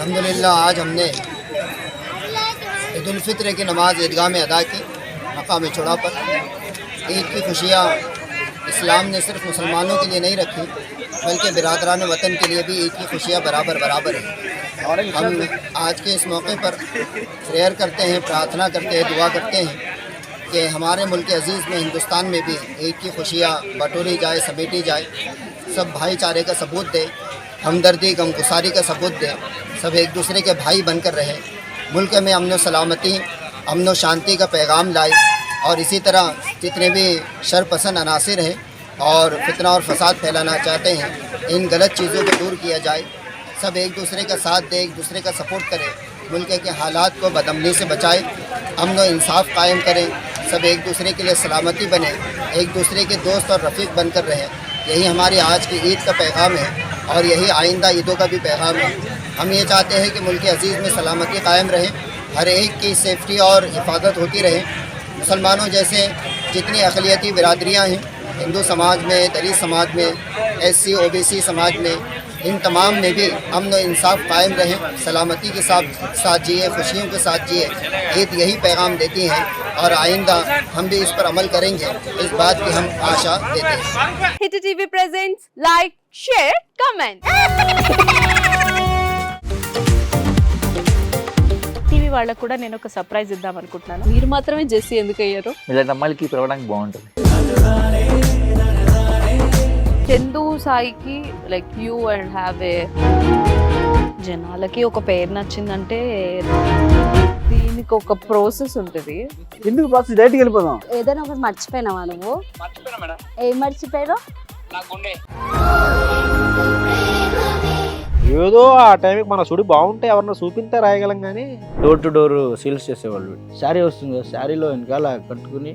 अल्हम्दुलिल्लाह आज हमने ईद उल फित्र की नमाज़ ईदगाह में अदा की मकाम चौड़ा पर। ईद की खुशियाँ इस्लाम ने सिर्फ मुसलमानों के लिए नहीं रखी बल्कि बिरादरान वतन के लिए भी ईद की खुशियाँ बराबर बराबर हैं। और हम आज के इस मौके पर प्रेयर करते हैं, प्रार्थना करते हैं, दुआ करते हैं कि हमारे मुल्क अज़ीज़ में हिंदुस्तान में भी ईद की खुशियाँ बटोरी जाए, समेटी जाए, सब भाईचारे का सबूत दे, हमदर्दी गमगुसारी का सबूत दे, सब एक दूसरे के भाई बनकर रहे, मुल्क में अमन व सलामती, अमन व शांति का पैगाम लाए और इसी तरह जितने भी शरपसंद अनासिर हैं और फितना और फसाद फैलाना चाहते हैं, इन गलत चीज़ों को दूर किया जाए, सब एक दूसरे का साथ दे, एक दूसरे का सपोर्ट करें, मुल्क के हालात को बदअमनी से बचाए, अमन व इंसाफ कायम करें, सब एक दूसरे के लिए सलामती बने, एक दूसरे के दोस्त और रफ़ीक बनकर रहें। यही हमारी आज की ईद का पैगाम है और यही आइंदा ईदों का भी पैगाम है। हम ये चाहते हैं कि मुल्क अज़ीज़ में सलामती कायम रहे, हर एक की सेफ्टी और हिफाजत होती रहे। मुसलमानों जैसे जितनी अक़लियती बिरादरियाँ हैं, हिंदू समाज में, दलित समाज में, SC OBC समाज में, इन तमाम में भी अमन व इंसाफ कायम रहे, सलामती के साथ जिए, खुशियों के साथ जिए। ईद यही पैगाम देती हैं और आइंदा हम भी इस पर अमल करेंगे, इस बात की हम आशा देते हैं। Hit TV presents like share comment TV వాళ్ళకు కూడా నేను ఒక సర్ప్రైజ్ ఇద్దాం అనుకుంటున్నాను. మీరు మాత్రమే జెస్సీ ఎందుకు అయ్యారు? ఇలాంటి అమ్మాయిలకి పిలవడానికి బాగుంటుంది. చందు సాయికి like you and have a జనాలకి ఒక పేరు నచ్చిందంటే దీనికి ఒక ప్రాసెస్ ఉంటుంది. ఎందుకు ప్రాసెస్ డైరెక్ట్గా వెళ్ళిపోదాం. ఏదైనా ఒకటి మర్చిపోయినావా నువ్వు? మర్చిపోయినా మేడం. ఏం మర్చిపోయావు? నా గుండె. ఏదో ఆ టైంకి మన సుడి బాగుంటే ఎవరన్నా చూపిస్తే రాయగలం కానీ డోర్ టు డోర్ సేల్స్ చేసేవాళ్ళు. శారీ వస్తుంది, శారీలో వెనకాల కట్టుకుని